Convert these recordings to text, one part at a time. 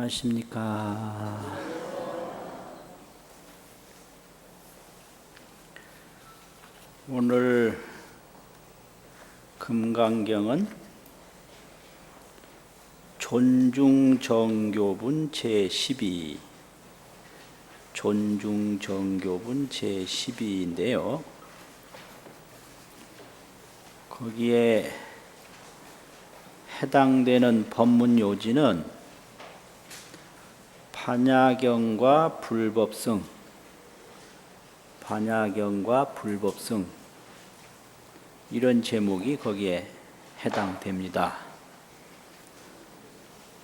안녕하십니까. 오늘 금강경은 존중정교분 제12 존중정교분 제12인데요. 거기에 해당되는 법문 요지는 반야경과 불법승, 반야경과 불법승 이런 제목이 거기에 해당됩니다.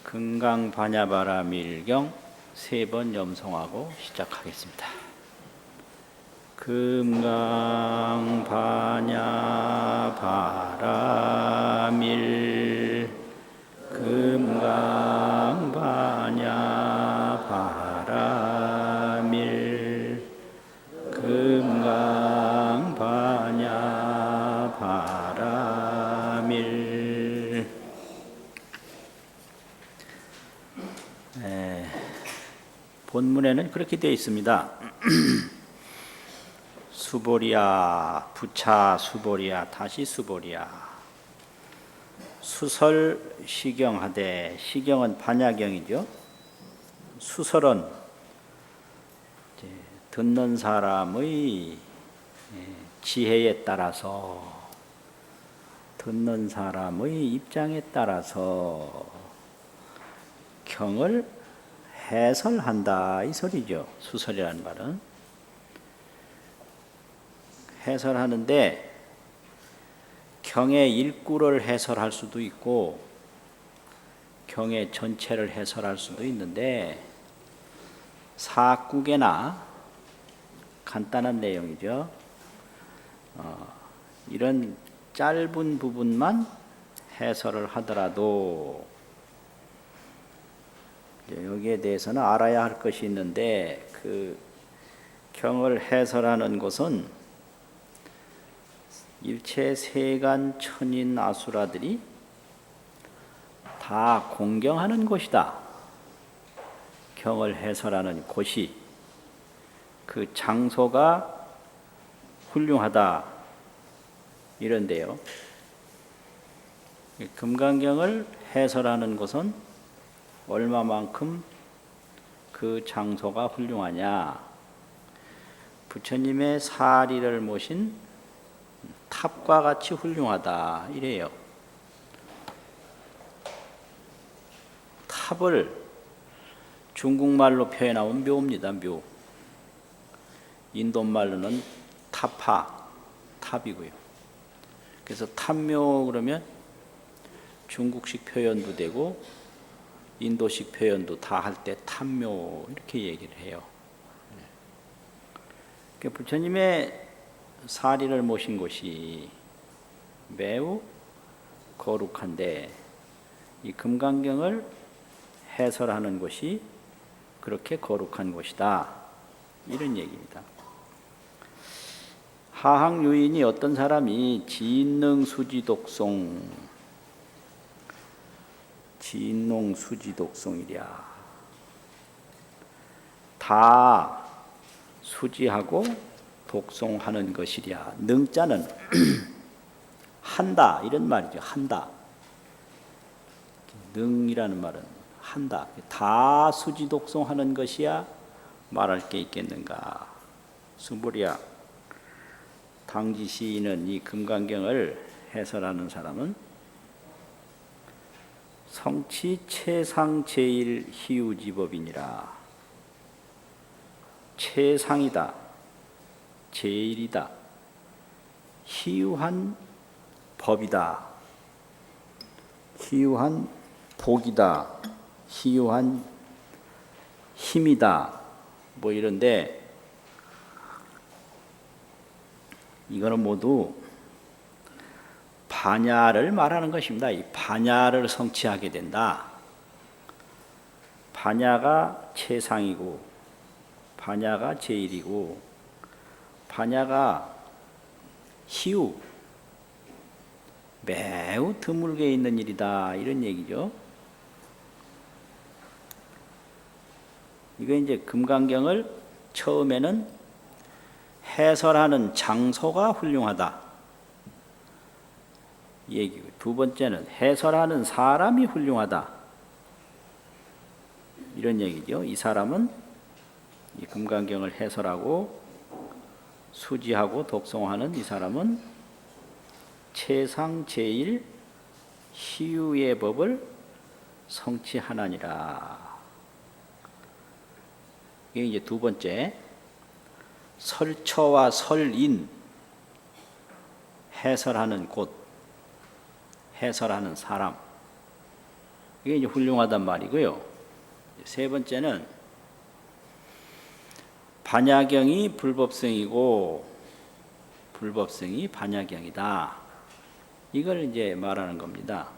금강반야바라밀경 3번 염송하고 시작하겠습니다. 금강반야바라밀 금강반야바라밀 금강반야바라밀. 본문에는 그렇게 되어 있습니다. 수보리야, 부차 수보리야, 다시 수보리야. 수설 시경하되, 시경은 반야경이죠. 수설은 듣는 사람의 지혜에 따라서, 듣는 사람의 입장에 따라서 경을 해설한다 이 소리죠. 수설이라는 말은 해설하는데 경의 일구를 해설할 수도 있고 경의 전체를 해설할 수도 있는데 사국에나 간단한 내용이죠. 이런 짧은 부분만 해설을 하더라도 여기에 대해서는 알아야 할 것이 있는데 그 경을 해설하는 것은 일체 세간 천인 아수라들이 다 공경하는 곳이다. 경을 해설하는 곳이 그 장소가 훌륭하다 이런데요. 금강경을 해설하는 것은 얼마만큼 그 장소가 훌륭하냐. 부처님의 사리를 모신 탑과 같이 훌륭하다 이래요. 탑을 중국말로 표현하면 묘입니다. 묘. 인도말로는 타파, 탑이고요. 그래서 탑묘 그러면 중국식 표현도 되고 인도식 표현도 다 할 때 탑묘 이렇게 얘기를 해요. 그러니까 부처님의 사리를 모신 곳이 매우 거룩한데 이 금강경을 해설하는 곳이 그렇게 거룩한 곳이다 이런 얘기입니다. 하항유인이 어떤 사람이 진능수지독송 진농수지독송이랴 다 수지하고 독송하는 것이랴. 능자는 한다 이런 말이죠. 한다. 능이라는 말은 한다. 다 수지 독송하는 것이야 말할 게 있겠는가. 수보리야. 당지 시인은 이 금강경을 해설하는 사람은 성치 최상 제일 희우지법이니라. 최상이다. 제일이다. 희유한 법이다. 희유한 복이다. 희유한 힘이다. 뭐 이런데 이거는 모두 반야를 말하는 것입니다. 이 반야를 성취하게 된다. 반야가 최상이고 반야가 제일이고 반야가 희우 매우 드물게 있는 일이다 이런 얘기죠. 이게 이제 금강경을 처음에는 해설하는 장소가 훌륭하다 이 얘기고, 두 번째는 해설하는 사람이 훌륭하다 이런 얘기죠. 이 사람은 이 금강경을 해설하고 수지하고 독송하는 이 사람은 최상제일 희유의 법을 성취하나니라. 이게 이제 두 번째, 설처와 설인, 해설하는 곳, 해설하는 사람, 이게 이제 훌륭하단 말이고요. 세 번째는 반야경이 불법성이고 불법성이 반야경이다. 이걸 이제 말하는 겁니다.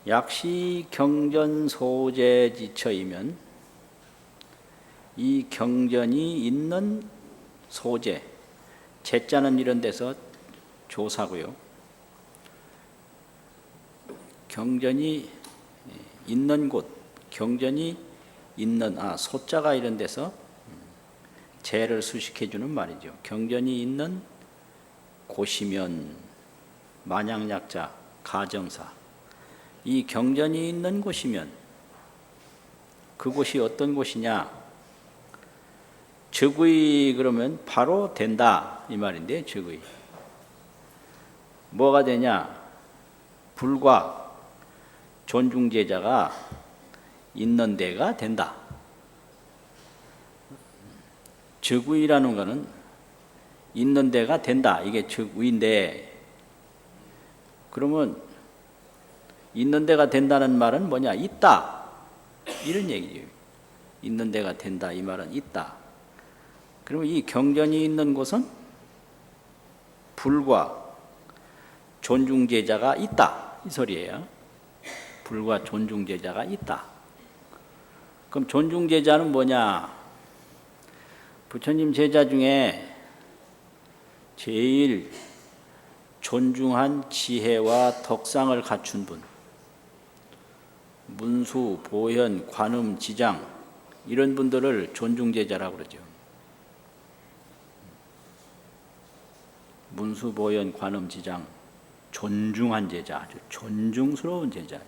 약시 경전 소재 지처이면 이 경전이 있는 소재, 제자는 이런 데서 조사고요. 경전이 있는 곳, 경전이 있는 소자가 이런 데서 재를 수식해 주는 말이죠. 경전이 있는 곳이면 만약약자, 가정사. 이 경전이 있는 곳이면 그곳이 어떤 곳이냐? 즉의 그러면 바로 된다 이 말인데, 즉의 뭐가 되냐? 불과 존중제자가 있는 데가 된다. 즉의라는 것은 있는 데가 된다. 이게 즉의인데, 그러면 있는 데가 된다는 말은 뭐냐? 있다. 이런 얘기죠. 있는 데가 된다. 이 말은 있다. 그러면 이 경전이 있는 곳은 불과 존중제자가 있다. 이 소리예요. 불과 존중제자가 있다. 그럼 존중제자는 뭐냐? 부처님 제자 중에 제일 존중한 지혜와 덕상을 갖춘 분, 문수, 보현, 관음, 지장 이런 분들을 존중제자라고 그러죠. 문수, 보현, 관음, 지장, 존중한 제자, 아주 존중스러운 제자.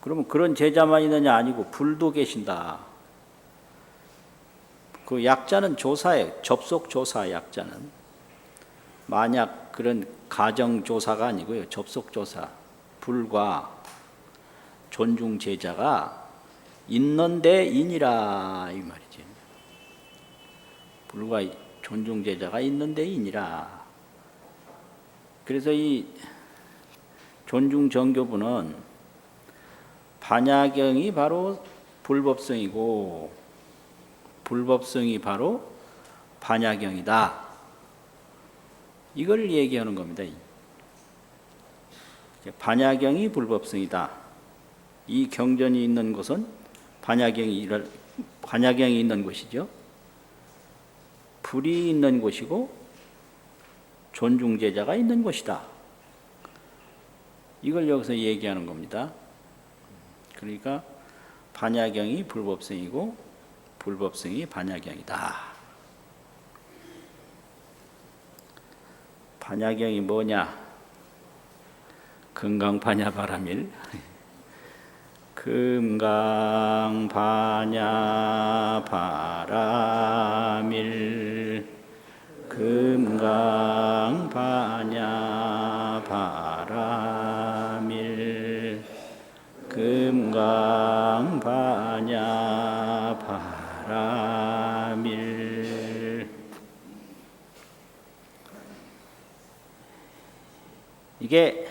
그러면 그런 제자만 있느냐? 아니고 불도 계신다. 그 약자는 조사예요. 접속조사 약자는. 만약 그런 가정조사가 아니고요. 접속조사. 불과 존중제자가 있는데 인이라 이 말이지. 불과 존중제자가 있는데 인이라. 그래서 이 존중정교부는 반야경이 바로 불법성이고 불법성이 바로 반야경이다. 이걸 얘기하는 겁니다. 반야경이 불법성이다. 이 경전이 있는 곳은 반야경이 있는 곳이죠. 불이 있는 곳이고 존중제자가 있는 곳이다. 이걸 여기서 얘기하는 겁니다. 그러니까 반야경이 불법성이고 불법성이 반야경이다. 반야경이 뭐냐? 금강반야바라밀. 금강반야바라밀. 금강반야바라밀. 금강반야바라밀. 이게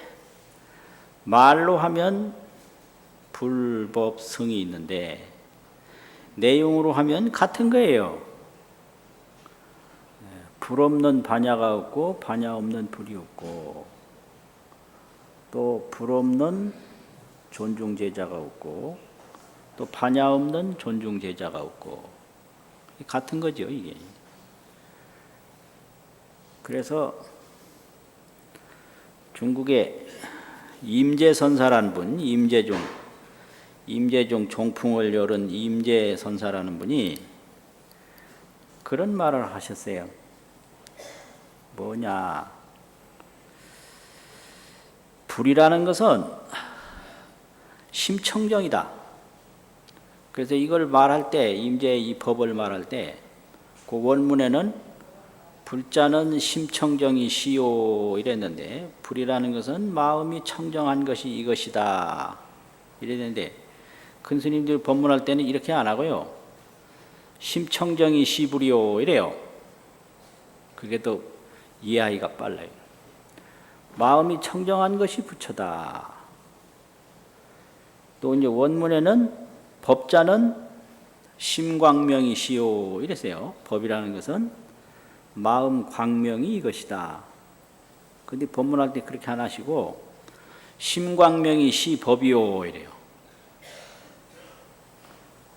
말로 하면 불법성이 있는데 내용으로 하면 같은 거예요. 불 없는 반야가 없고 반야 없는 불이 없고 또 불 없는 존중제자가 없고 또 반야 없는 존중제자가 없고 같은 거죠 이게. 그래서 중국에 임재선사라는 분, 임재종 임재중 종풍을 열은 임재선사라는 분이 그런 말을 하셨어요. 뭐냐? 불이라는 것은 심청정이다. 그래서 이걸 말할 때, 임재 이 법을 말할 때, 그 원문에는 불자는 심청정이 시요 이랬는데, 불이라는 것은 마음이 청정한 것이 이것이다 이랬는데, 큰 스님들 법문할 때는 이렇게 안 하고요. 심청정이 시불이요 이래요. 그게 더 이해하기가 빨라요. 마음이 청정한 것이 부처다. 또 이제 원문에는 법자는 심광명이 시요 이랬어요. 법이라는 것은 마음 광명이 이것이다. 근데 법문할 때 그렇게 안 하시고 심광명이 시법이요 이래요.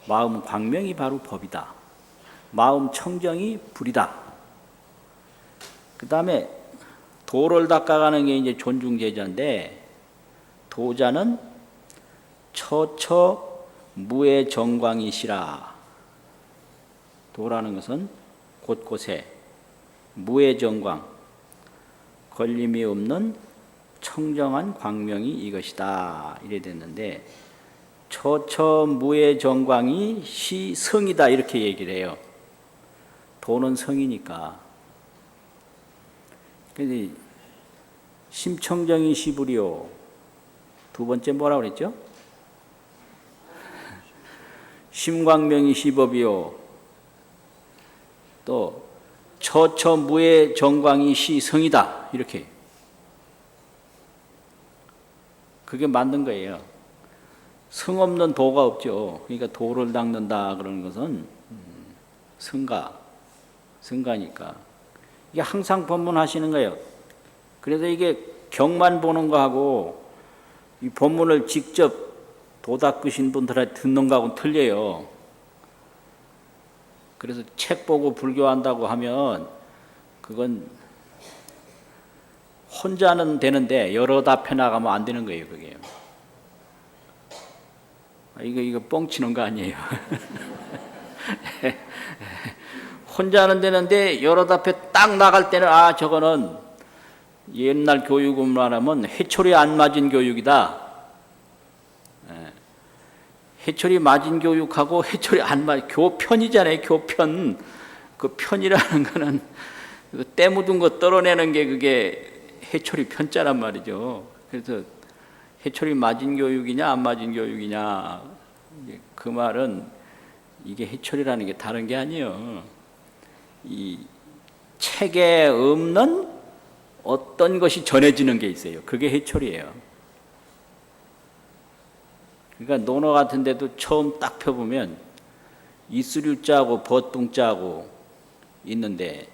마음 광명이 바로 법이다. 마음 청정이 불이다. 그 다음에 도를 닦아가는 게 이제 존중제자인데, 도자는 처처 무의 정광이시라. 도라는 것은 곳곳에 무의 정광, 걸림이 없는 청정한 광명이 이것이다. 이래 됐는데, 처처 무의 정광이 시성이다 이렇게 얘기를 해요. 도는 성이니까. 그래서 심청정이 시불이요. 두 번째 뭐라고 그랬죠? 심광명이 시법이요. 또 처처 무의 정광이 시성이다 이렇게. 그게 맞는 거예요. 성 없는 도가 없죠. 그러니까 도를 닦는다 그러는 것은 성가니까. 이게 항상 법문하시는 거예요. 그래서 이게 경만 보는 거하고 이 법문을 직접 도 닦으신 분들한테 듣는 거하고는 틀려요. 그래서 책 보고 불교한다고 하면 그건 혼자는 되는데 여러 답해 나가면 안 되는 거예요, 그게. 이거 뻥치는 거 아니에요. 혼자는 되는데 여러 답해 딱 나갈 때는 저거는 옛날 교육을 말하면 해초리 안 맞은 교육이다. 해초리 맞은 교육하고 해초리 안 맞은 교편이잖아요. 교편. 그 편이라는 거는 때 묻은 거 떨어내는 게 그게 해초리 편자란 말이죠. 그래서 해초리 맞은 교육이냐 안 맞은 교육이냐, 그 말은 이게 해초리라는 게 다른 게 아니에요. 이 책에 없는 어떤 것이 전해지는 게 있어요. 그게 해초리예요. 그러니까 논어 같은 데도 처음 딱 펴보면 이수류자하고 버뚱자하고 있는데,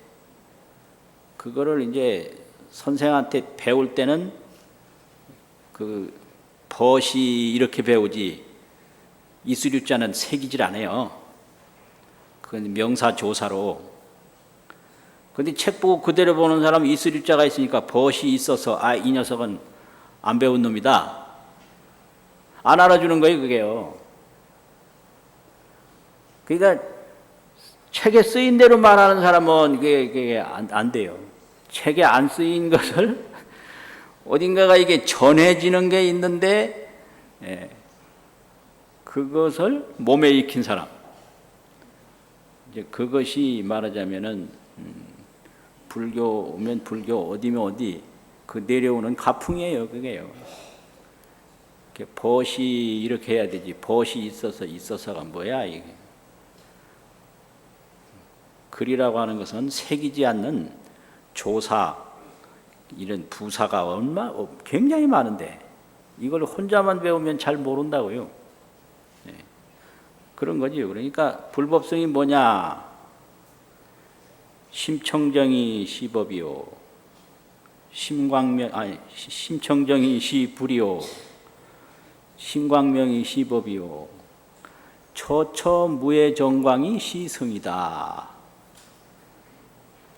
그거를 이제 선생한테 배울 때는 그 벗이 이렇게 배우지 이수류자는 새기질 않아요. 그건 명사조사로. 근데 책 보고 그대로 보는 사람은 이수류자가 있으니까 벗이 있어서 이 녀석은 안 배운 놈이다. 안 알아주는 거예요, 그게요. 그러니까 책에 쓰인 대로 말하는 사람은 그게 안 돼요. 책에 안 쓰인 것을 어딘가가 이게 전해지는 게 있는데, 그것을 몸에 익힌 사람. 이제 그것이 말하자면은 불교면 불교, 어디면 어디, 그 내려오는 가풍이에요, 그게요. 벗이 이렇게 해야 되지. 벗이 있어서가 뭐야 이게. 글이라고 하는 것은 새기지 않는 조사, 이런 부사가 굉장히 많은데 이걸 혼자만 배우면 잘 모른다고요. 그런 거지요. 그러니까 불법성이 뭐냐? 심청정이 시법이요. 심청정이 시불이요. 심광명이 시법이요. 처처 무의 정광이 시성이다.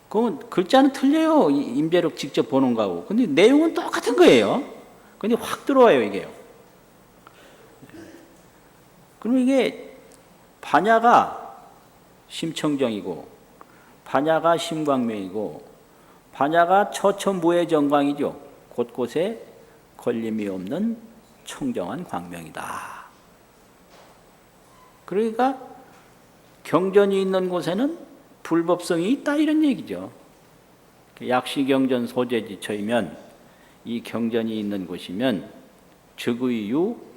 그건 글자는 틀려요. 임재록 직접 보는 거하고. 근데 내용은 똑같은 거예요. 근데 확 들어와요, 이게요. 그럼 이게 반야가 심청정이고 반야가 심광명이고 반야가 처처무의 정광이죠. 곳곳에 걸림이 없는 청정한 광명이다. 그러니까 경전이 있는 곳에는 불법성이 있다 이런 얘기죠. 약시경전 소재지처이면 이 경전이 있는 곳이면 즉의유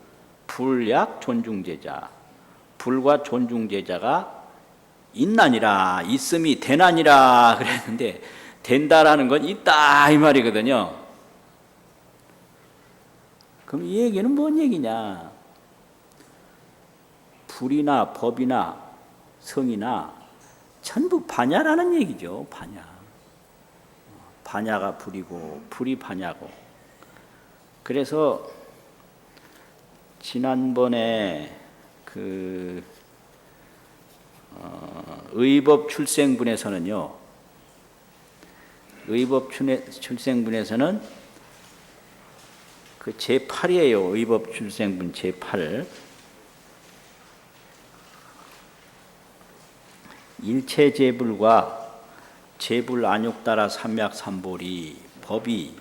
불약 존중제자, 불과 존중제자가 있나니라, 있음이 되나니라 그랬는데 된다라는 건 있다 이 말이거든요. 그럼 이 얘기는 뭔 얘기냐? 불이나 법이나 성이나 전부 반야라는 얘기죠. 반야. 반야가 불이고 불이 반야고. 그래서 지난번에 의법 출생분에서는요. 의법 출생분에서는 그 제8이에요. 의법 출생분 제8. 일체제불과 제불 안욕따라 삼맥삼보리 법이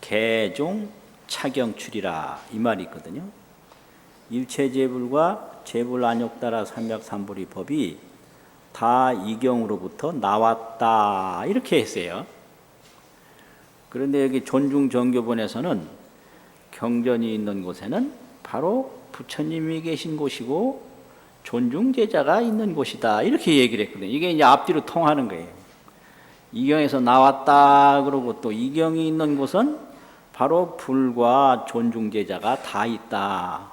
개종 차경출이라 이 말이 있거든요. 일체제불과 제불 안욕따라 삼맥삼보리 법이 다 이경으로부터 나왔다 이렇게 했어요. 그런데 여기 존중정교본에서는 경전이 있는 곳에는 바로 부처님이 계신 곳이고 존중제자가 있는 곳이다 이렇게 얘기를 했거든요. 이게 이제 앞뒤로 통하는 거예요. 이경에서 나왔다 그러고 또 이경이 있는 곳은 바로 불과 존중제자가 다 있다.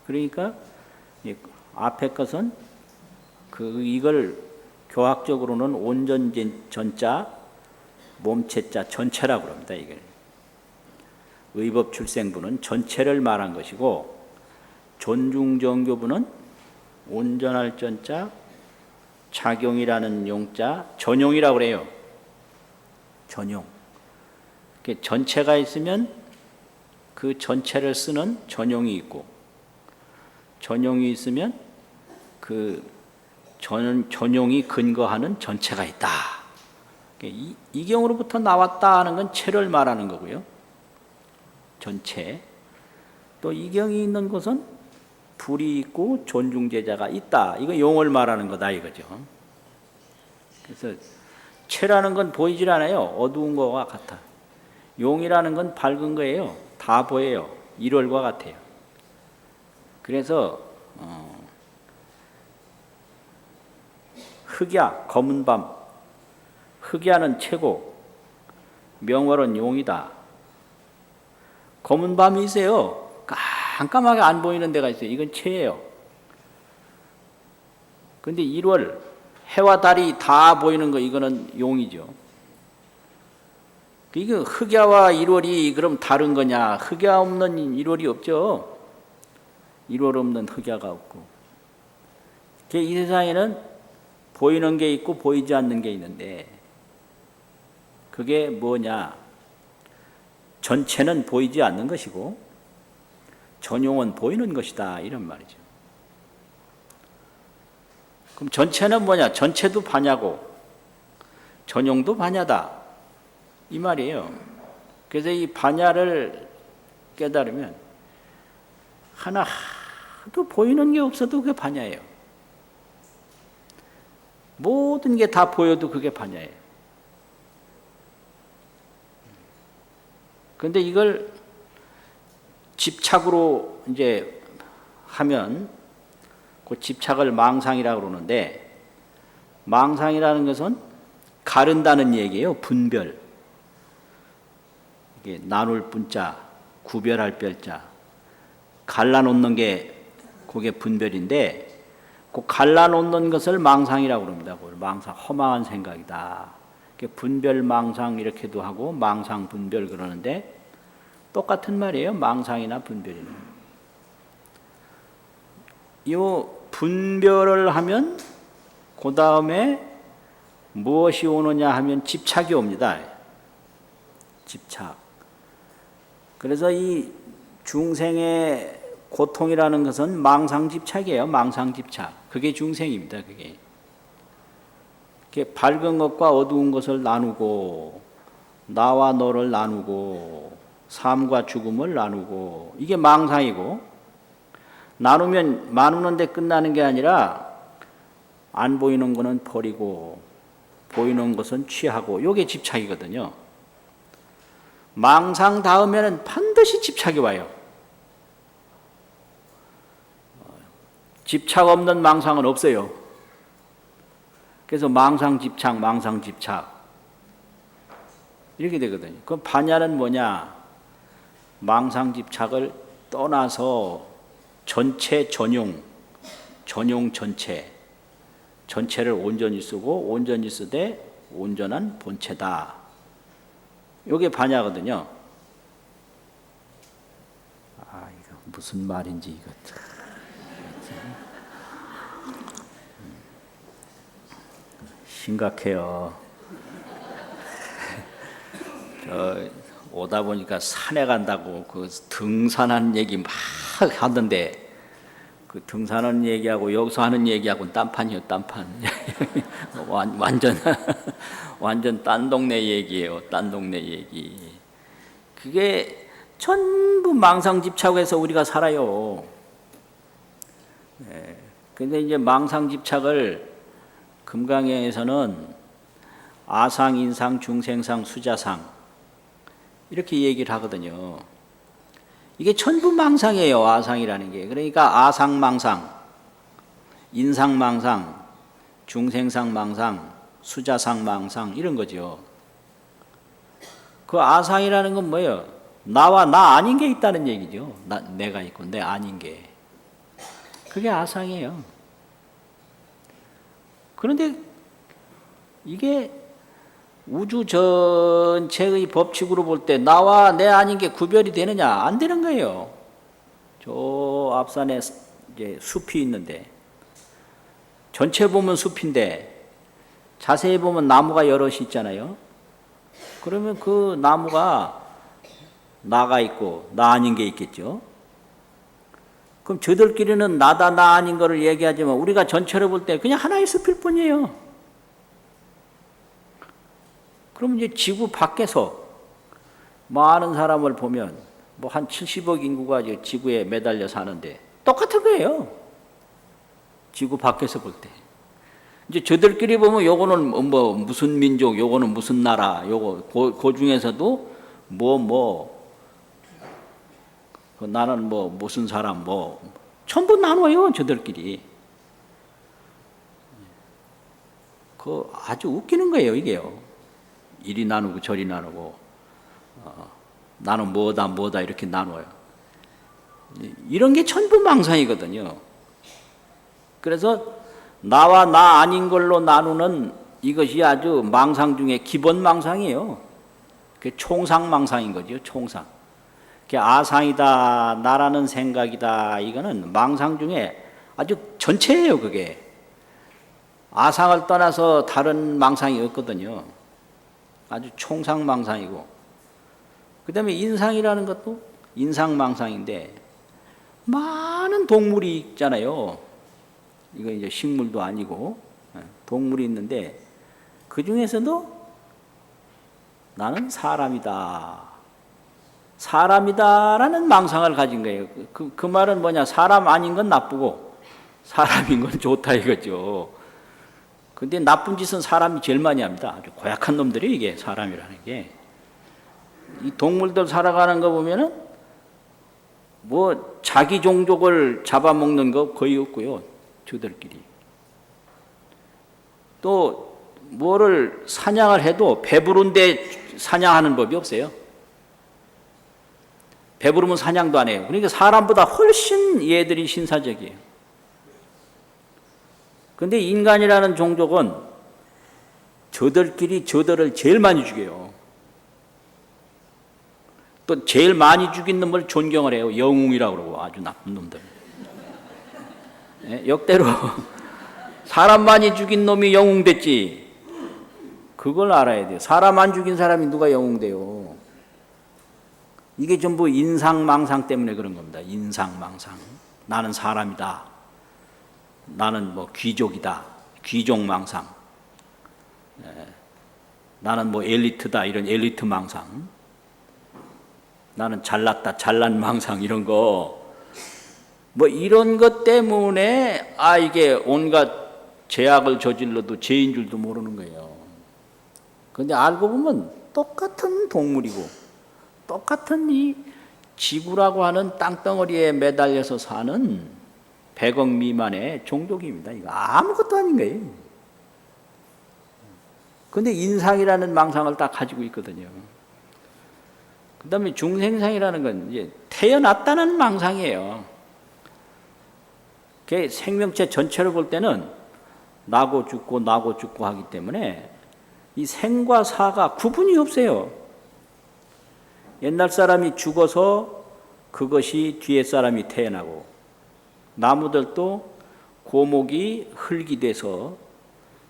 그러니까 앞에 것은 이걸 교학적으로는 온전전자 몸체자 전체라고 합니다. 이걸 의법 출생부는 전체를 말한 것이고 존중정교부는 온전할 전자 작용이라는 용자 전용이라고 그래요. 전용. 전체가 있으면 그 전체를 쓰는 전용이 있고 전용이 있으면 그 전용이 근거하는 전체가 있다. 이경으로부터 나왔다 하는 건 체를 말하는 거고요. 전체. 또 이경이 있는 곳은 불이 있고 존중제자가 있다. 이거 용을 말하는 거다 이거죠. 그래서 체라는 건 보이질 않아요. 어두운 거와 같아. 용이라는 건 밝은 거예요. 다 보여요. 1월과 같아요. 그래서 흑야, 검은 밤. 흑야는 체고 명월은 용이다. 검은 밤이 있어요. 깜깜하게 안 보이는 데가 있어요. 이건 체예요. 근데 1월 해와 달이 다 보이는 거 이거는 용이죠. 이게 흑야와 1월이 그럼 다른 거냐? 흑야 없는 1월이 없죠. 1월 없는 흑야가 없고. 이 세상에는 보이는 게 있고 보이지 않는 게 있는데 그게 뭐냐? 전체는 보이지 않는 것이고 전용은 보이는 것이다 이런 말이죠. 그럼 전체는 뭐냐? 전체도 반야고 전용도 반야다 이 말이에요. 그래서 이 반야를 깨달으면 하나도 보이는 게 없어도 그게 반야예요. 모든 게 다 보여도 그게 반야예요. 그런데 이걸 집착으로 이제 하면 그 집착을 망상이라고 그러는데 망상이라는 것은 가른다는 얘기예요. 분별. 이게 나눌 분자, 구별할 별자. 갈라놓는 게 그게 분별인데 그 갈라놓는 것을 망상이라고 그럽니다. 망상, 허망한 생각이다. 분별 망상 이렇게도 하고 망상 분별 그러는데 똑같은 말이에요. 망상이나 분별이는. 이 분별을 하면 그 다음에 무엇이 오느냐 하면 집착이 옵니다. 집착. 그래서 이 중생의 고통이라는 것은 망상집착이에요. 망상집착. 그게 중생입니다. 그게 밝은 것과 어두운 것을 나누고 나와 너를 나누고 삶과 죽음을 나누고 이게 망상이고, 나누는데 끝나는 게 아니라 안 보이는 것은 버리고 보이는 것은 취하고, 이게 집착이거든요. 망상 다음에는 반드시 집착이 와요. 집착 없는 망상은 없어요. 그래서 망상집착, 망상집착 이렇게 되거든요. 그럼 반야는 뭐냐? 망상집착을 떠나서 전체 전용 전체를 온전히 쓰고 온전히 쓰되 온전한 본체다. 이게 반야거든요. 이거 무슨 말인지 이거 심각해요. 오다 보니까 산에 간다고 그 등산하는 얘기 막 하던데, 그 등산하는 얘기하고 여기서 하는 얘기하고는 딴판이요, 딴판. 완전 딴 동네 얘기예요, 딴 동네 얘기. 그게 전부 망상집착에서 우리가 살아요. 근데 이제 망상집착을 금강경에서는 아상, 인상, 중생상, 수자상 이렇게 얘기를 하거든요. 이게 전부 망상이에요. 아상이라는 게. 그러니까 아상망상, 인상망상, 중생상망상, 수자상망상 이런 거죠. 그 아상이라는 건 뭐예요? 나와 나 아닌 게 있다는 얘기죠. 내가 있고 내 아닌 게. 그게 아상이에요. 그런데 이게 우주 전체의 법칙으로 볼 때 나와 내 아닌 게 구별이 되느냐? 안 되는 거예요. 저 앞산에 이제 숲이 있는데 전체 보면 숲인데 자세히 보면 나무가 여럿이 있잖아요. 그러면 그 나무가 나가 있고 나 아닌 게 있겠죠. 그럼 저들끼리는 나다 나 아닌 거를 얘기하지만 우리가 전체를 볼 때 그냥 하나의 숲일 뿐이에요. 그럼 이제 지구 밖에서 많은 사람을 보면 뭐 한 70억 인구가 지구에 매달려 사는데 똑같은 거예요. 지구 밖에서 볼 때. 이제 저들끼리 보면 요거는 뭐 무슨 민족, 요거는 무슨 나라, 요거 그 중에서도 나는 뭐 무슨 사람 전부 나눠요. 저들끼리. 그 아주 웃기는 거예요, 이게요. 이리 나누고 저리 나누고 나는 뭐다 이렇게 나눠요. 이런 게 전부 망상이거든요. 그래서 나와 나 아닌 걸로 나누는 이것이 아주 망상 중에 기본 망상이에요. 그게 총상망상인 거죠. 총상. 그게 아상이다, 나라는 생각이다. 이거는 망상 중에 아주 전체예요. 그게 아상을 떠나서 다른 망상이 없거든요. 아주 총상망상이고, 그 다음에 인상이라는 것도 인상망상인데 많은 동물이 있잖아요. 이거 이제 식물도 아니고 동물이 있는데 그 중에서도 나는 사람이다라는 망상을 가진 거예요. 그 말은 뭐냐? 사람 아닌 건 나쁘고 사람인 건 좋다 이거죠. 근데 나쁜 짓은 사람이 제일 많이 합니다. 아주 고약한 놈들이 이게 사람이라는 게. 이 동물들 살아가는 거 보면은 뭐 자기 종족을 잡아먹는 거 거의 없고요. 저들끼리. 또 뭐를 사냥을 해도 배부른데 사냥하는 법이 없어요. 배부르면 사냥도 안 해요. 그러니까 사람보다 훨씬 얘들이 신사적이에요. 그런데 인간이라는 종족은 저들끼리 저들을 제일 많이 죽여요. 또 제일 많이 죽인 놈을 존경을 해요. 영웅이라고 그러고 아주 나쁜 놈들. 역대로 사람 많이 죽인 놈이 영웅 됐지. 그걸 알아야 돼요. 사람 안 죽인 사람이 누가 영웅 돼요. 이게 전부 인상망상 때문에 그런 겁니다. 인상망상. 나는 사람이다. 나는 뭐 귀족이다. 귀족망상. 나는 뭐 엘리트다. 이런 엘리트망상. 나는 잘났다. 잘난망상 이런 거. 뭐 이런 것 때문에 이게 온갖 죄악을 저질러도 죄인 줄도 모르는 거예요. 그런데 알고 보면 똑같은 동물이고 똑같은 이 지구라고 하는 땅덩어리에 매달려서 사는 100억 미만의 종족입니다. 이거 아무것도 아닌 거예요. 그런데 인상이라는 망상을 딱 가지고 있거든요. 그 다음에 중생상이라는 건 이제 태어났다는 망상이에요. 그 생명체 전체를 볼 때는 나고 죽고 나고 죽고 하기 때문에 이 생과 사가 구분이 없어요. 옛날 사람이 죽어서 그것이 뒤에 사람이 태어나고 나무들도 고목이 흙이 돼서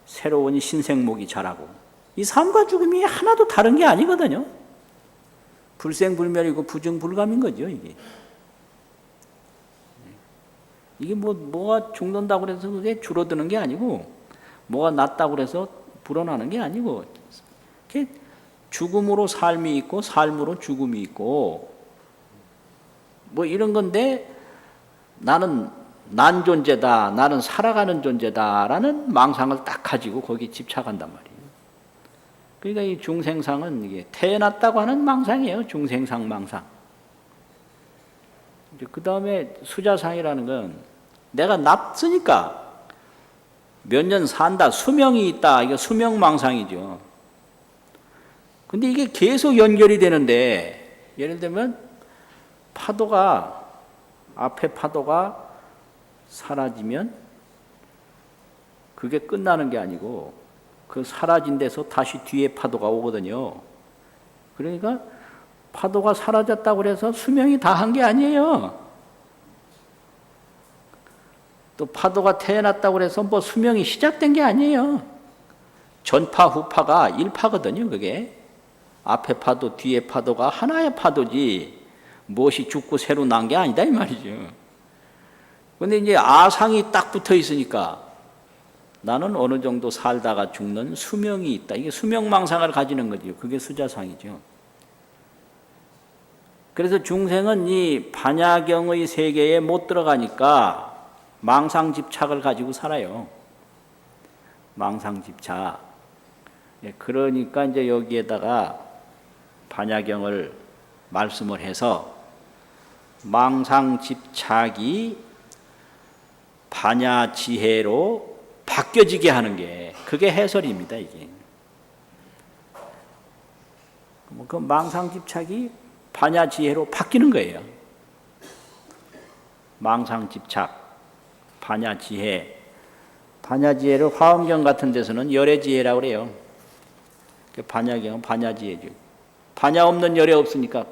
새로운 신생목이 자라고 이 삶과 죽음이 하나도 다른 게 아니거든요. 불생불멸이고 부증불감인 거죠, 이게. 이게 뭐가 죽는다고 해서 그게 줄어드는 게 아니고, 뭐가 낫다고 해서 불어나는 게 아니고, 죽음으로 삶이 있고, 삶으로 죽음이 있고, 뭐 이런 건데, 나는 난 존재다, 나는 살아가는 존재다라는 망상을 딱 가지고 거기에 집착한단 말이에요. 그러니까 이 중생상은 이게 태어났다고 하는 망상이에요. 중생상 망상. 그 다음에 수자상이라는 건 내가 낫으니까 몇 년 산다, 수명이 있다. 이거 수명망상이죠. 근데 이게 계속 연결이 되는데 예를 들면 앞에 파도가 사라지면 그게 끝나는 게 아니고 그 사라진 데서 다시 뒤에 파도가 오거든요. 그러니까 파도가 사라졌다고 해서 수명이 다한 게 아니에요. 또 파도가 태어났다고 해서 뭐 수명이 시작된 게 아니에요. 전파 후파가 일파거든요. 그게 앞에 파도 뒤에 파도가 하나의 파도지 무엇이 죽고 새로 난 게 아니다 이 말이죠. 그런데 이제 아상이 딱 붙어 있으니까 나는 어느 정도 살다가 죽는 수명이 있다. 이게 수명망상을 가지는 거죠. 그게 수자상이죠. 그래서 중생은 이 반야경의 세계에 못 들어가니까 망상집착을 가지고 살아요. 망상집착. 그러니까 이제 여기에다가 반야경을 말씀을 해서 망상집착이 반야지혜로 바뀌어지게 하는 게 그게 해설입니다. 이게 그 망상집착이 반야지혜로 바뀌는 거예요. 망상집착, 반야지혜. 반야지혜를 화엄경 같은 데서는 열애지혜라고 그래요. 반야경은 반야지혜죠. 반야 없는 열애 없으니까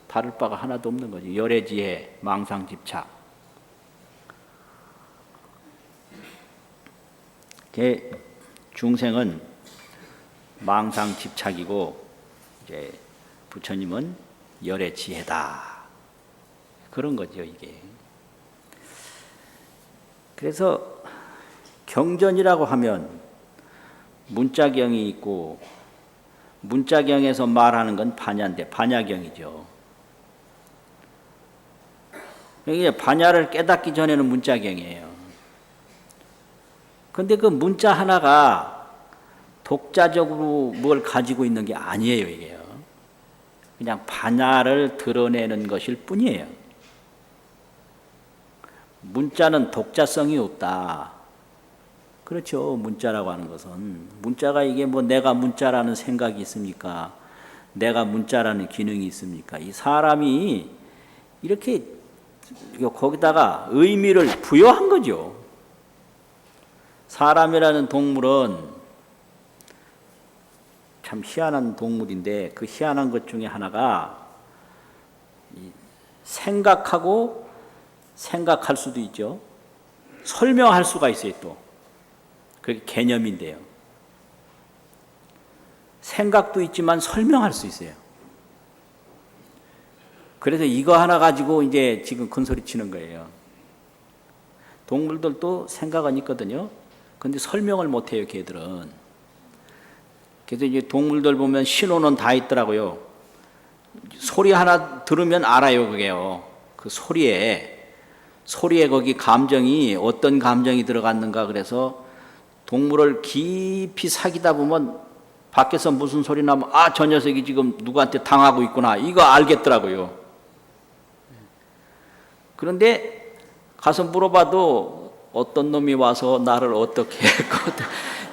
다를 바가 하나도 없는 거죠. 열애지혜, 망상집착. 중생은 망상집착이고 이제 부처님은 열애지혜다. 그런 거죠, 이게. 그래서 경전이라고 하면 문자경이 있고 문자경에서 말하는 건 반야인데 반야경이죠. 이게 반야를 깨닫기 전에는 문자경이에요. 그런데 그 문자 하나가 독자적으로 뭘 가지고 있는 게 아니에요, 이게요. 그냥 반야를 드러내는 것일 뿐이에요. 문자는 독자성이 없다. 그렇죠. 문자라고 하는 것은. 문자가 이게 뭐 내가 문자라는 생각이 있습니까? 내가 문자라는 기능이 있습니까? 이 사람이 이렇게 거기다가 의미를 부여한 거죠. 사람이라는 동물은 참 희한한 동물인데 그 희한한 것 중에 하나가 생각하고 생각할 수도 있죠. 설명할 수가 있어요 또. 그게 개념인데요. 생각도 있지만 설명할 수 있어요. 그래서 이거 하나 가지고 이제 지금 큰 소리 치는 거예요. 동물들도 생각은 있거든요. 근데 설명을 못 해요, 걔들은. 그래서 이제 동물들 보면 신호는 다 있더라고요. 소리 하나 들으면 알아요, 그게요. 그 소리에 거기 감정이 어떤 감정이 들어갔는가. 그래서 동물을 깊이 사귀다 보면 밖에서 무슨 소리 나면 아, 저 녀석이 지금 누구한테 당하고 있구나, 이거 알겠더라고요. 그런데 가서 물어봐도 어떤 놈이 와서 나를 어떻게 했거든,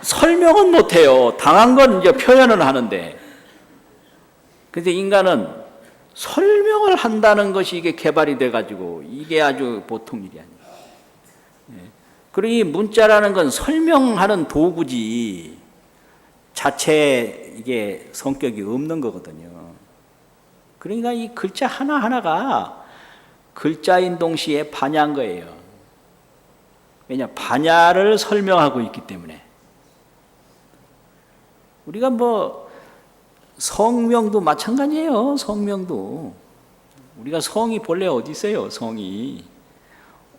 설명은 못해요. 당한 건 이제 표현은 하는데. 그래서 인간은 설명을 한다는 것이 이게 개발이 돼가지고 이게 아주 보통 일이 아니에요. 그리고 이 문자라는 건 설명하는 도구지 자체 이게 성격이 없는 거거든요. 그러니까 이 글자 하나하나가 글자인 동시에 반야인 거예요. 왜냐, 반야를 설명하고 있기 때문에. 우리가 뭐 성명도 마찬가지예요. 성명도 우리가 성이 본래 어디 있어요? 성이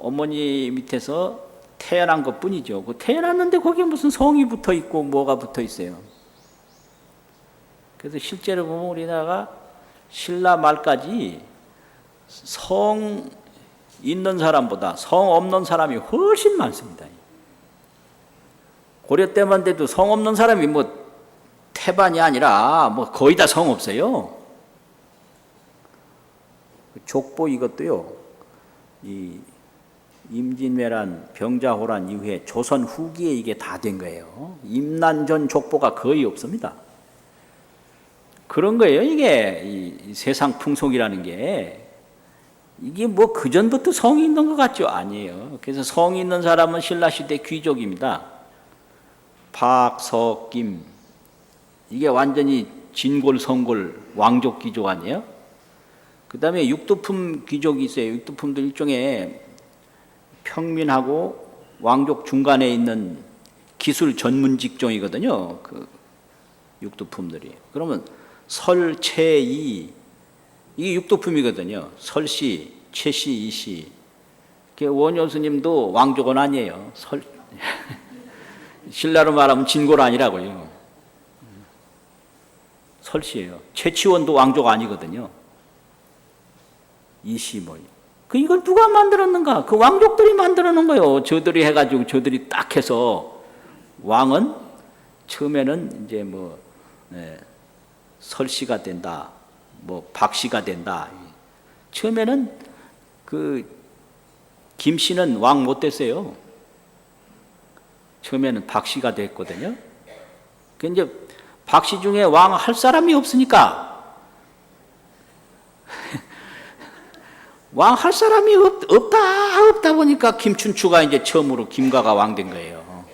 어머니 밑에서 태어난 것 뿐이죠. 그 태어났는데 거기에 무슨 성이 붙어 있고 뭐가 붙어 있어요. 그래서 실제로 보면 우리나라가 신라 말까지 성 있는 사람보다 성 없는 사람이 훨씬 많습니다. 고려 때만 돼도 성 없는 사람이 뭐 태반이 아니라 뭐 거의 다 성 없어요. 족보 이것도요, 이 임진왜란 병자호란 이후에 조선 후기에 이게 다 된 거예요. 임난 전 족보가 거의 없습니다. 그런 거예요. 이게 이 세상 풍속이라는 게. 이게 뭐 그전부터 성이 있는 것 같죠? 아니에요. 그래서 성이 있는 사람은 신라시대 귀족입니다. 박, 석, 김, 이게 완전히 진골, 성골, 왕족 귀족 아니에요? 그 다음에 육두품 귀족이 있어요. 육두품도 일종의 평민하고 왕족 중간에 있는 기술 전문 직종이거든요. 그 육두품들이. 그러면 설, 채, 이, 이게 육두품이거든요. 설씨, 채씨, 이씨. 원효 스님도 왕족은 아니에요. 신라로 말하면 진골 아니라고요. 설씨예요. 최치원도 왕족 아니거든요. 이씨 뭐. 이걸 누가 만들었는가? 그 왕족들이 만들어 놓은 거예요. 저들이 해가지고 저들이 딱 해서 왕은 처음에는 이제 뭐 설씨가 된다, 뭐 박씨가 된다. 처음에는 그 김씨는 왕 못 됐어요. 처음에는 박씨가 됐거든요. 그 이제 박씨 중에 왕 할 사람이 없으니까 왕 할 사람이 없다 보니까 김춘추가 이제 처음으로 김가가 왕 된 거예요.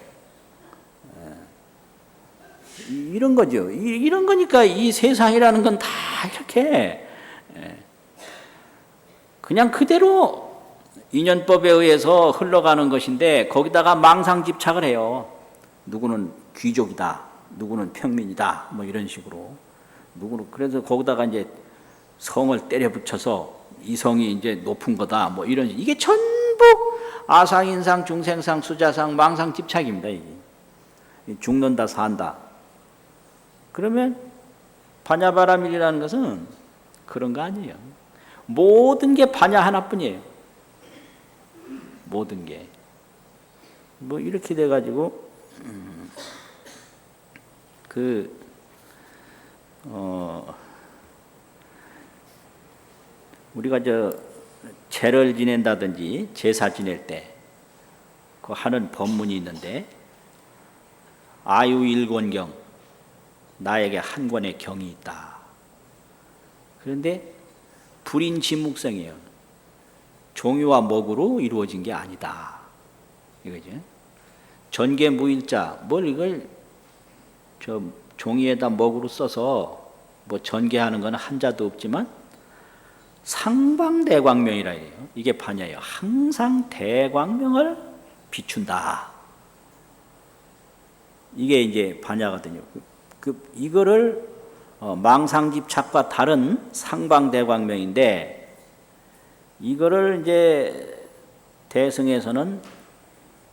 이런 거죠. 이런 거니까 이 세상이라는 건 다 이렇게 그냥 그대로 인연법에 의해서 흘러가는 것인데 거기다가 망상집착을 해요. 누구는 귀족이다, 누구는 평민이다, 뭐 이런 식으로. 누구는 그래서 거기다가 이제 성을 때려 붙여서 이 성이 이제 높은 거다, 뭐 이런, 이게 전부 아상인상, 중생상, 수자상, 망상집착입니다. 이게 죽는다, 산다. 그러면 반야바라밀이라는 것은 그런 거 아니에요. 모든 게 반야 하나뿐이에요. 모든 게. 뭐 이렇게 돼가지고 우리가 제를 지낸다든지 제사 지낼 때 그 하는 법문이 있는데, 아유일권경, 나에게 한 권의 경이 있다. 그런데 불인지묵성이에요. 종이와 먹으로 이루어진 게 아니다. 이거죠. 전개무일자, 뭘 이걸 종이에다 먹으로 써서 뭐 전개하는 건 한자도 없지만 상방대광명이라 해요. 이게 반야예요. 항상 대광명을 비춘다. 이게 이제 반야거든요. 이거를 망상집착과 다른 상방대광명인데, 이거를 이제 대승에서는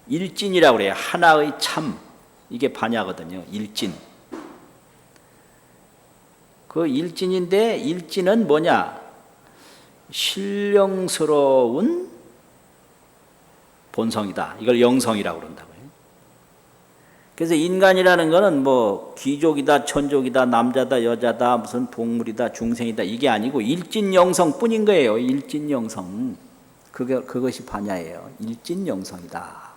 일진이라고 그래요. 하나의 참. 이게 반야거든요. 일진. 그 일진인데 일진은 뭐냐? 신령스러운 본성이다. 이걸 영성이라고 그런다고요. 그래서 인간이라는 거는 뭐 귀족이다, 천족이다, 남자다, 여자다, 무슨 동물이다, 중생이다 이게 아니고 일진영성뿐인 거예요. 일진영성. 그것이 반야예요. 일진영성이다.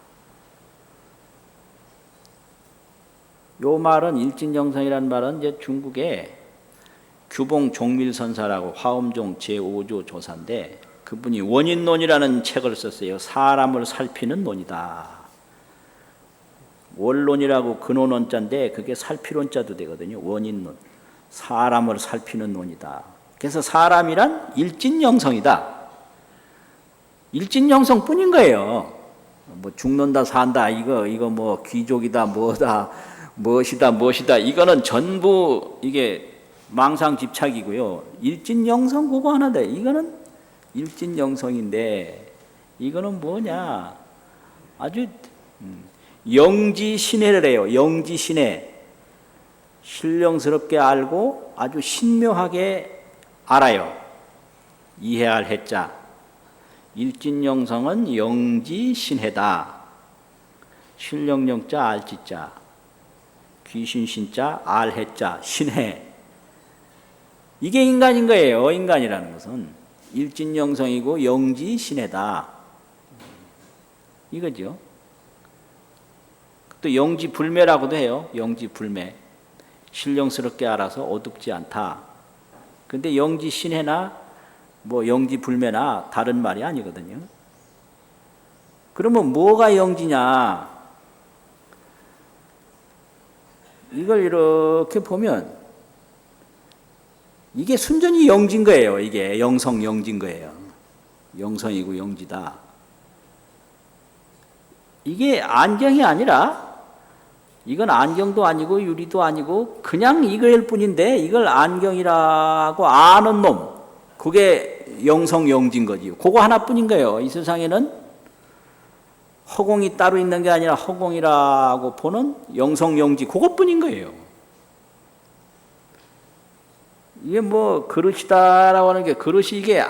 요 말은 일진영성이라는 말은 이제 중국의 규봉 종밀선사라고 화엄종 제5조 조사인데 그분이 원인론이라는 책을 썼어요. 사람을 살피는 논이다. 원론이라고 근원원자인데 그게 살피론자도 되거든요. 원인론. 사람을 살피는 논이다. 그래서 사람이란 일진영성이다. 일진영성뿐인 거예요. 뭐 죽는다 산다 이거 뭐 귀족이다 뭐다 무엇이다 이거는 전부 이게 망상집착이고요. 일진영성 그거 하나 돼. 이거는 일진영성인데 이거는 뭐냐? 아주 영지신해를 해요. 영지신해. 신령스럽게 알고 아주 신묘하게 알아요. 이해할 해자. 일진영성은 영지신해다. 신령령자 알지자. 귀신신자 알해자. 신해. 이게 인간인 거예요. 인간이라는 것은 일진영성이고 영지신해다. 이거죠. 또 영지불매라고도 해요. 영지불매. 신령스럽게 알아서 어둡지 않다. 근데 영지신해나 뭐 영지불매나 다른 말이 아니거든요. 그러면 뭐가 영지냐? 이걸 이렇게 보면 이게 순전히 영지인 거예요. 이게 영성 영지인 거예요. 영성이고 영지다. 이게 안경이 아니라 이건 안경도 아니고 유리도 아니고 그냥 이거일 뿐인데 이걸 안경이라고 아는 놈 그게 영성 영지인 거지. 그거 하나뿐인 거예요. 이 세상에는 허공이 따로 있는 게 아니라 허공이라고 보는 영성 영지 그것뿐인 거예요. 이게 뭐 그릇이다라고 하는 게 그릇이 이게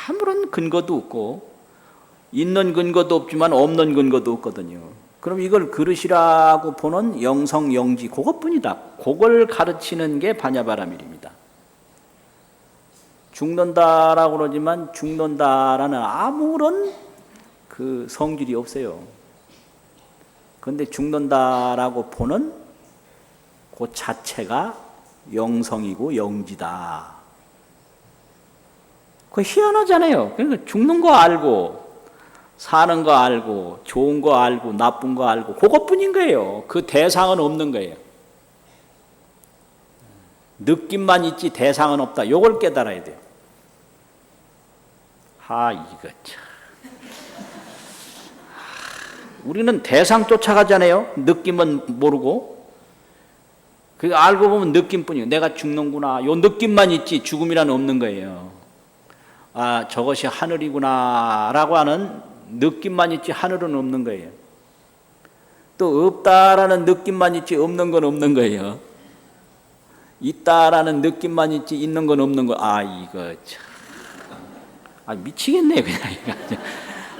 아무런 근거도 없고 있는 근거도 없지만 없는 근거도 없거든요. 그럼 이걸 그릇이라고 보는 영성 영지 그것뿐이다. 그걸 가르치는 게 반야바라밀입니다. 죽는다라고 그러지만 죽는다라는 아무런 그 성질이 없어요. 그런데 죽는다라고 보는 그 자체가 영성이고 영지다. 그거 희한하잖아요. 그러니까 죽는 거 알고 사는 거 알고 좋은 거 알고 나쁜 거 알고 그것뿐인 거예요. 그 대상은 없는 거예요. 느낌만 있지 대상은 없다. 이걸 깨달아야 돼요. 이거 참. 우리는 대상 쫓아가잖아요. 느낌은 모르고. 그 알고 보면 느낌뿐이에요. 내가 죽는구나. 요 느낌만 있지 죽음이란 없는 거예요. 저것이 하늘이구나라고 하는 느낌만 있지 하늘은 없는 거예요. 또 없다라는 느낌만 있지 없는 건 없는 거예요. 있다라는 느낌만 있지 있는 건 없는 거. 이거 참. 미치겠네 그냥.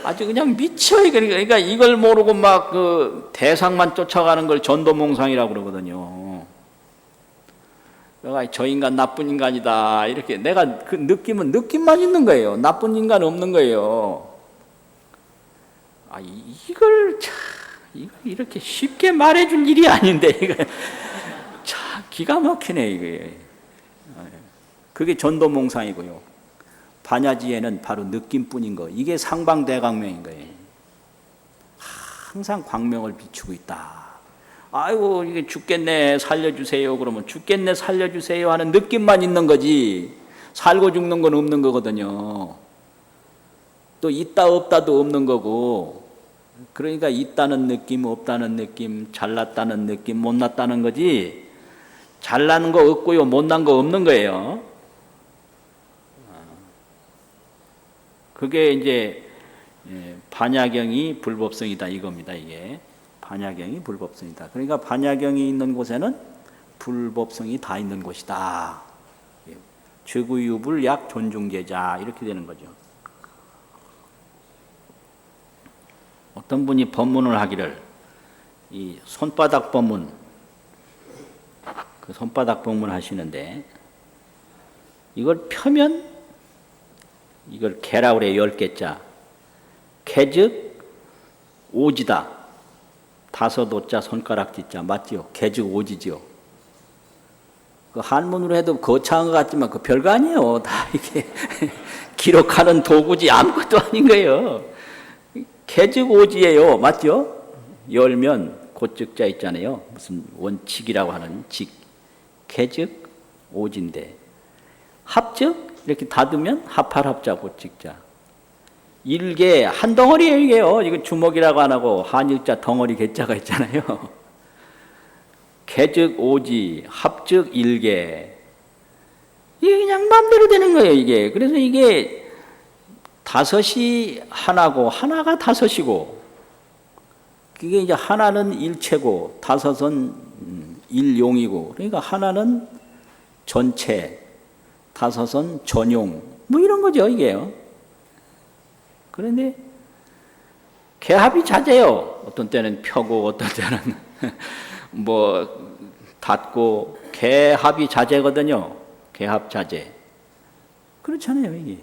아주 그냥 미쳐. 그러니까 이걸 모르고 막 그 대상만 쫓아가는 걸 전도몽상이라고 그러거든요. 내가 저 인간 나쁜 인간이다 이렇게 내가 그 느낌은 느낌만 있는 거예요. 나쁜 인간 없는 거예요. 이걸 이렇게 쉽게 말해줄 일이 아닌데 이거 참 기가 막히네 이게. 그게 전도몽상이고요. 반야지에는 바로 느낌뿐인 거. 이게 상방대광명인 거예요. 항상 광명을 비추고 있다. 아이고 이게 죽겠네 살려주세요 그러면 죽겠네 살려주세요 하는 느낌만 있는 거지 살고 죽는 건 없는 거거든요. 또 있다 없다도 없는 거고 그러니까 있다는 느낌 없다는 느낌 잘났다는 느낌 못났다는 거지 잘나는 거 없고요 못난 거 없는 거예요. 그게 이제 반야경이 불법성이다 이겁니다. 이게 반야경이 불법성이다. 그러니까 반야경이 있는 곳에는 불법성이 다 있는 곳이다. 최구유불 존중제자 이렇게 되는 거죠. 어떤 분이 법문을 하기를 이 손바닥 법문, 그 손바닥 법문 하시는데 이걸 펴면 이걸 개라고 그래요. 10개자. 개즉 오지다. 5오자 손가락 지자 맞지요? 개즉 오지지요. 그 한문으로 해도 거창한 것 같지만 그 별거 아니에요. 다 이게 기록하는 도구지 아무것도 아닌 거예요. 개즉 오지예요. 맞죠? 열면 고즉자 있잖아요. 무슨 원칙이라고 하는 직. 개즉 오지인데 합즉 이렇게 닫으면 합할합자 고칙자. 일개 한 덩어리예요. 이게요. 이거 주먹이라고 안 하고 한일자 덩어리 개자가 있잖아요. 개즉 오지, 합즉 일개. 이게 그냥 마음대로 되는 거예요. 이게. 그래서 이게 다섯이 하나고 하나가 다섯이고, 그게 이제 하나는 일체고 다섯은 일용이고, 그러니까 하나는 전체, 다섯은 전용, 뭐 이런 거죠 이게요. 그런데 개합이 잦아요. 어떤 때는 펴고 어떤 때는 뭐 닫고 개합이 자재거든요. 개합 자재. 그렇잖아요 이게.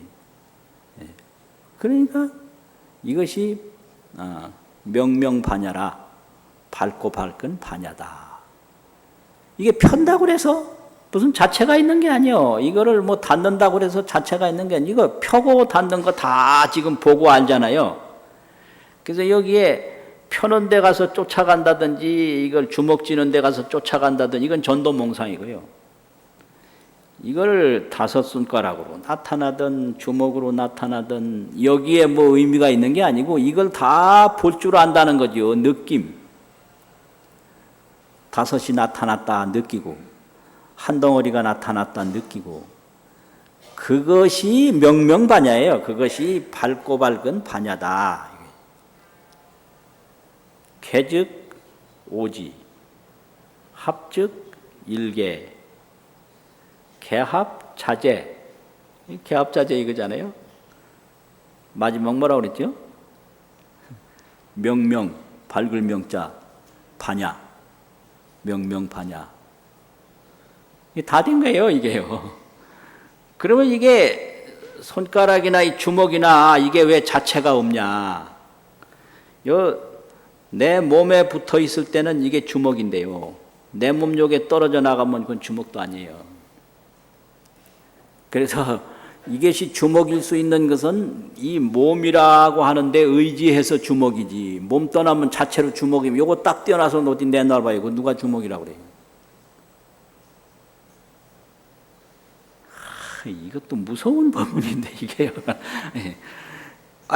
그러니까 이것이 명명반야라. 밝고 밝은 반야다. 이게 편다고 해서 무슨 자체가 있는 게 아니에요. 이거를 뭐 닫는다고 해서 자체가 있는 게 아니에요. 이거 펴고 닫는 거 다 지금 보고 알잖아요. 그래서 여기에 펴는 데 가서 쫓아간다든지 이걸 주먹 쥐는 데 가서 쫓아간다든지 이건 전도몽상이고요. 이걸 5손가락으로 나타나든 주먹으로 나타나든 여기에 뭐 의미가 있는 게 아니고 이걸 다 볼 줄 안다는 거죠. 느낌. 5이 나타났다 느끼고 한 덩어리가 나타났다 느끼고 그것이 명명반야예요. 그것이 밝고 밝은 반야다. 개즉 오지, 합즉 일개, 개합 자재. 개합 자재 이거잖아요. 마지막 뭐라고 그랬죠? 명명, 밝을 명자, 반야. 명명 반야. 이게 다 된 거예요, 이게요. 그러면 이게 손가락이나 이 주먹이나 이게 왜 자체가 없냐? 내 몸에 붙어 있을 때는 이게 주먹인데요. 내 몸 쪽에 떨어져 나가면 그건 주먹도 아니에요. 그래서 이것이 주먹일 수 있는 것은 이 몸이라고 하는데 의지해서 주먹이지. 몸 떠나면 자체로 주먹이면 요거 딱 떼어놔서 어디 내놔봐요. 이거 누가 주먹이라고 그래요? 이것도 무서운 법문인데 이게요.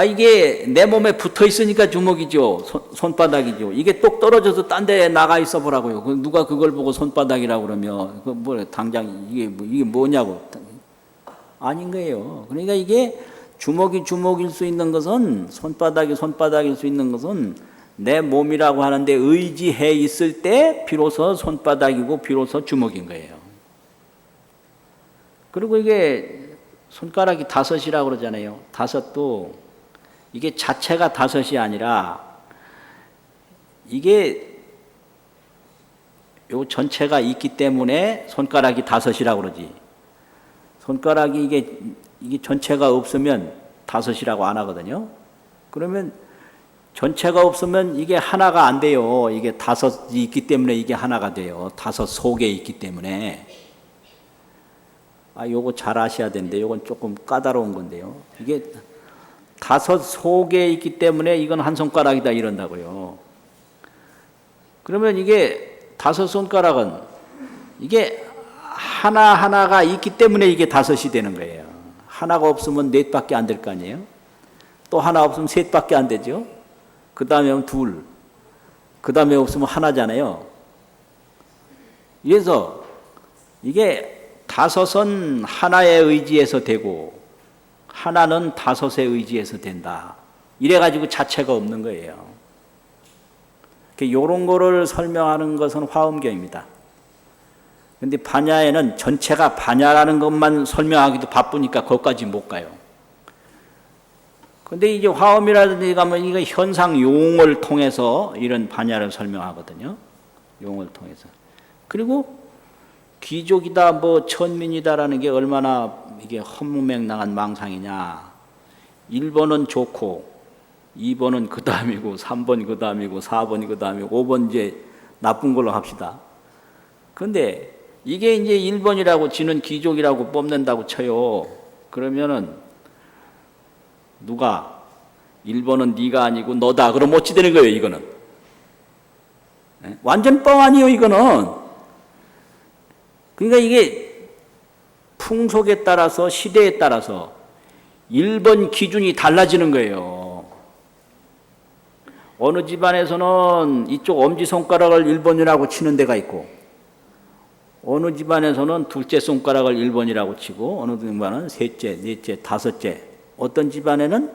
이게 내 몸에 붙어 있으니까 주먹이죠. 손바닥이죠. 이게 똑 떨어져서 딴 데 나가 있어 보라고요. 누가 그걸 보고 손바닥이라고 그러면 그 뭐 당장 이게 뭐냐고. 아닌 거예요. 그러니까 이게 주먹이 주먹일 수 있는 것은 손바닥이 손바닥일 수 있는 것은 내 몸이라고 하는데 의지해 있을 때 비로소 손바닥이고 비로소 주먹인 거예요. 그리고 이게 손가락이 5이라고 그러잖아요. 5도 이게 자체가 5이 아니라 이게 요 전체가 있기 때문에 손가락이 5이라고 그러지. 손가락이 이게 전체가 없으면 5이라고 안 하거든요. 그러면 전체가 없으면 이게 하나가 안 돼요. 이게 5이 있기 때문에 이게 하나가 돼요. 5 속에 있기 때문에. 요거 잘 아셔야 되는데 요건 조금 까다로운 건데요. 이게 5 속에 있기 때문에 이건 한 손가락이다 이런다고요. 그러면 이게 5손가락은 이게 하나하나가 있기 때문에 이게 5이 되는 거예요. 하나가 없으면 4밖에 안 될 거 아니에요. 또 하나 없으면 3밖에 안 되죠. 그 다음에 2, 그 다음에 없으면 하나잖아요. 그래서 이게 5은 하나의 의지에서 되고 하나는 다섯에 의지해서 된다. 이래가지고 자체가 없는 거예요. 이런 거를 설명하는 것은 화엄경입니다. 근데 반야에는 전체가 반야라는 것만 설명하기도 바쁘니까 거기까지 못 가요. 근데 이제 화엄이라든지 가면 이거 현상 용을 통해서 이런 반야를 설명하거든요. 용을 통해서. 그리고 귀족이다, 뭐 천민이다라는 게 얼마나 이게 허무맹랑한 망상이냐. 1번은 좋고, 2번은 그 다음이고, 3번 그 다음이고, 4번이 그 다음이고, 5번 이제 나쁜 걸로 합시다. 근데 이게 이제 1번이라고 지는 귀족이라고 뽑는다고 쳐요. 그러면은 누가 1번은 네가 아니고 너다. 그럼 어찌 되는 거예요, 이거는? 완전 뻥 아니에요, 이거는. 그러니까 이게 풍속에 따라서 시대에 따라서 1번 기준이 달라지는 거예요. 어느 집안에서는 이쪽 엄지손가락을 1번이라고 치는 데가 있고, 어느 집안에서는 둘째 손가락을 1번이라고 치고, 어느 집안은 셋째, 넷째, 다섯째, 어떤 집안에는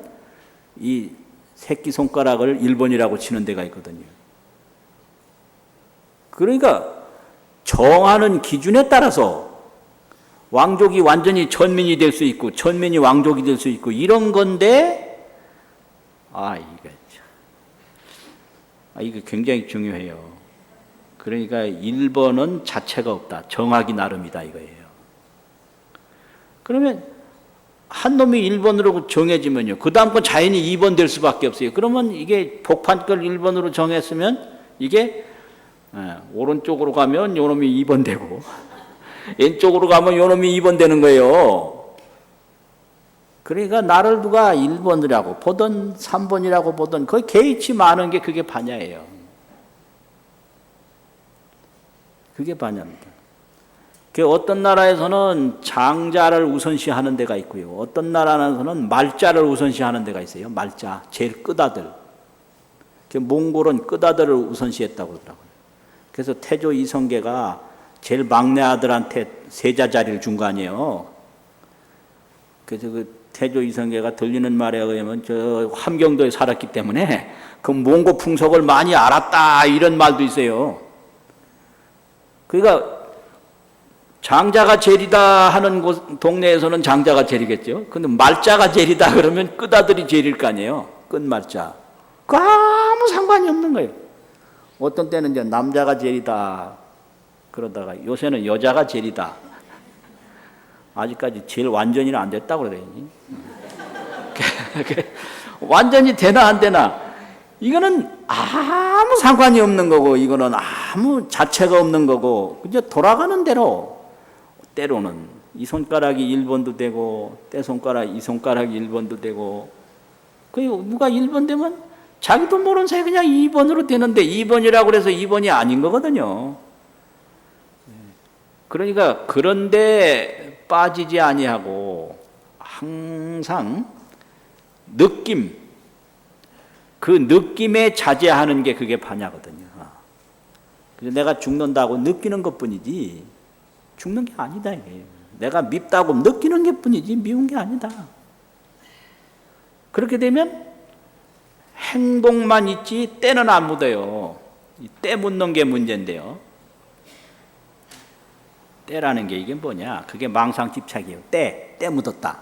이 새끼손가락을 1번이라고 치는 데가 있거든요. 그러니까 정하는 기준에 따라서 왕족이 완전히 천민이 될 수 있고 천민이 왕족이 될 수 있고 이런 건데, 이게 굉장히 중요해요. 그러니까 1번은 자체가 없다. 정하기 나름이다 이거예요. 그러면 한 놈이 1번으로 정해지면요, 그 다음 건 자연히 2번 될 수밖에 없어요. 그러면 이게 복판 걸 1번으로 정했으면 이게 오른쪽으로 가면 요 놈이 2번 되고 왼쪽으로 가면 요 놈이 2번 되는 거예요. 그러니까 나를 누가 1번이라고 보든 3번이라고 보든 거의 개의치 많은 게 그게 반야예요. 그게 반야입니다. 어떤 나라에서는 장자를 우선시하는 데가 있고요. 어떤 나라에서는 말자를 우선시하는 데가 있어요. 말자, 제일 끝아들. 몽골은 끝아들을 우선시했다고 그러더라고요. 그래서 태조 이성계가 제일 막내 아들한테 세자 자리를 준 거 아니에요. 그래서 그 태조 이성계가 들리는 말에 의하면 저 함경도에 살았기 때문에 그 몽고 풍속을 많이 알았다 이런 말도 있어요. 그러니까 장자가 제일이다 하는 동네에서는 장자가 제일이겠죠. 근데 말자가 제일이다 그러면 끝아들이 제일일 거 아니에요. 끝말자. 그 아무 상관이 없는 거예요. 어떤 때는 이제 남자가 제일이다 그러다가 요새는 여자가 제일이다. 아직까지 제일 완전히는 안 됐다고 그래야지. 완전히 되나 안 되나 이거는 아무 상관이 없는 거고, 이거는 아무 자체가 없는 거고, 이제 돌아가는 대로 때로는 이 손가락이 1번도 되고 때 손가락 이 손가락이 1번도 되고, 그 누가 1번 되면 자기도 모르는 사이에 그냥 2번으로 되는데 2번이라고 해서 2번이 아닌 거거든요. 그러니까 그런데 빠지지 아니하고 항상 느낌, 그 느낌에 자제하는 게 그게 반야거든요. 그래서 내가 죽는다고 느끼는 것뿐이지 죽는 게 아니다 이게. 내가 밉다고 느끼는 게 뿐이지 미운 게 아니다. 그렇게 되면 행동만 있지 때는 안 묻어요. 때 묻는 게 문제인데요. 때라는 게 이게 뭐냐? 그게 망상집착이에요. 때 묻었다.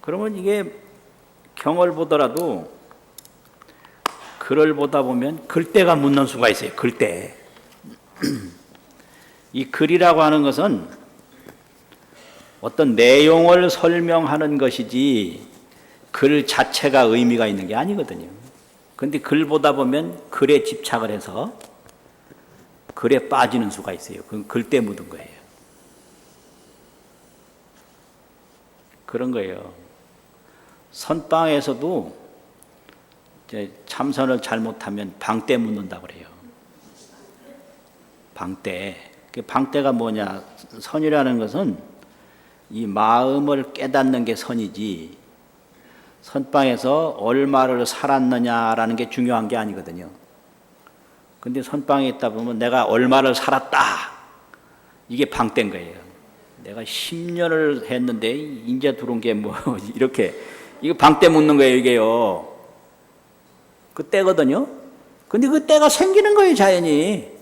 그러면 이게 경을 보더라도 글을 보다 보면 글때가 묻는 수가 있어요. 글때. 이 글이라고 하는 것은 어떤 내용을 설명하는 것이지 글 자체가 의미가 있는 게 아니거든요. 그런데 글 보다 보면 글에 집착을 해서 글에 빠지는 수가 있어요. 그건 글때 묻은 거예요. 그런 거예요. 선방에서도 이제 참선을 잘못하면 방때 묻는다고 그래요. 방때. 그 방때가 뭐냐? 선이라는 것은 이 마음을 깨닫는 게 선이지, 선방에서 얼마를 살았느냐라는 게 중요한 게 아니거든요. 근데 선방에 있다 보면 내가 얼마를 살았다, 이게 방때인 거예요. 내가 10년을 했는데 이제 들어온 게 뭐 이렇게 이거 방때 묻는 거예요 이게요. 그 때거든요. 근데 그 때가 생기는 거예요 자연이.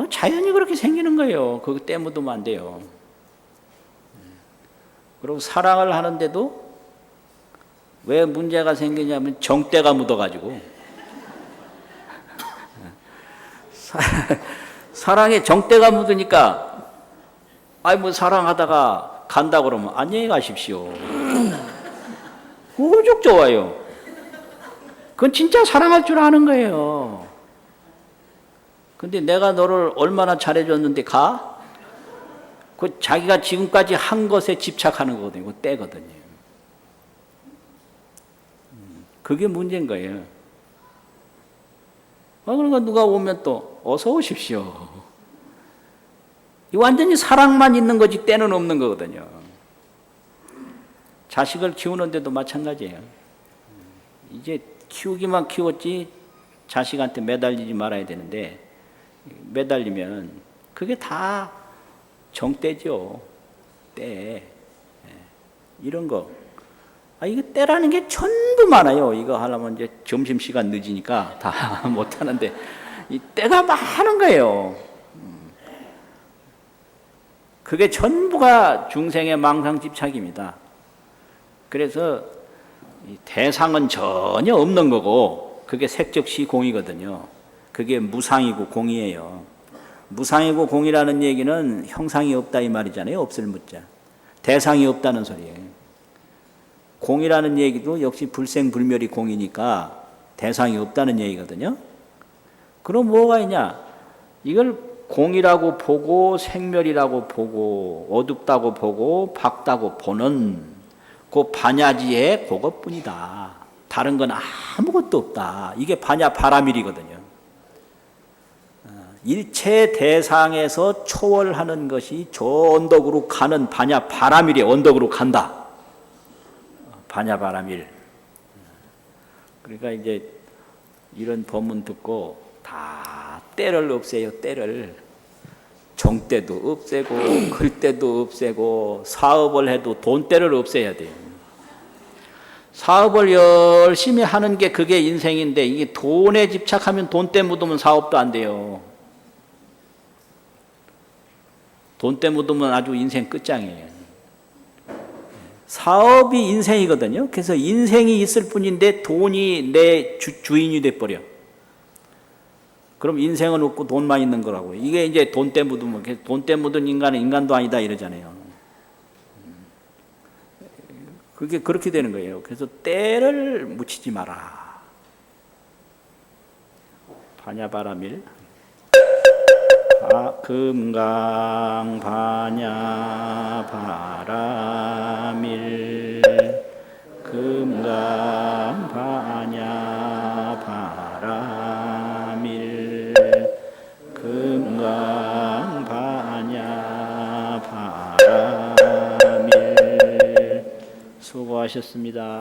자연이 그렇게 생기는 거예요. 그 때 묻으면 안 돼요. 그리고 사랑을 하는데도 왜 문제가 생기냐면 정때가 묻어가지고 사랑에 정때가 묻으니까 뭐 사랑하다가 간다 그러면 안녕히 가십시오. 오죽 좋아요. 그건 진짜 사랑할 줄 아는 거예요. 근데 내가 너를 얼마나 잘해줬는데 가? 그 자기가 지금까지 한 것에 집착하는 거거든요. 그 때거든요. 그게 문제인 거예요. 그러니까 누가 오면 또 어서 오십시오. 이 완전히 사랑만 있는 거지 때는 없는 거거든요. 자식을 키우는데도 마찬가지예요. 이제 키우기만 키웠지 자식한테 매달리지 말아야 되는데 매달리면 그게 다 정때죠. 때. 이런 거. 이거 때라는 게 전부 많아요. 이거 하려면 이제 점심시간 늦으니까 다 못하는데 이 때가 많은 거예요. 그게 전부가 중생의 망상집착입니다. 그래서 대상은 전혀 없는 거고 그게 색적시공이거든요. 그게 무상이고 공이에요. 무상이고 공이라는 얘기는 형상이 없다 이 말이잖아요. 없을 무자. 대상이 없다는 소리예요. 공이라는 얘기도 역시 불생불멸이 공이니까 대상이 없다는 얘기거든요. 그럼 뭐가 있냐? 이걸 공이라고 보고 생멸이라고 보고 어둡다고 보고 밝다고 보는 그 반야지의 그것뿐이다. 다른 건 아무것도 없다. 이게 반야 바라밀이거든요. 일체 대상에서 초월하는 것이 저 언덕으로 가는 반야 바라밀의 언덕으로 간다. 반야 바라밀. 그러니까 이제 이런 법문 듣고 다 때를 없애요. 때를. 정때도 없애고 글때도 없애고 사업을 해도 돈때를 없애야 돼요. 사업을 열심히 하는 게 그게 인생인데 이게 돈에 집착하면 돈때 묻으면 사업도 안 돼요. 돈때 묻으면 아주 인생 끝장이에요. 사업이 인생이거든요. 그래서 인생이 있을 뿐인데 돈이 내 주인이 돼버려. 그럼 인생은 없고 돈만 있는 거라고요. 이게 이제 돈때 묻으면, 돈때 묻은 인간은 인간도 아니다 이러잖아요. 그게 그렇게 되는 거예요. 그래서 때를 묻히지 마라. 반야바라밀. 금강 반야 바라밀 금강 반야 바라밀 금강 반야 바라밀 수고하셨습니다.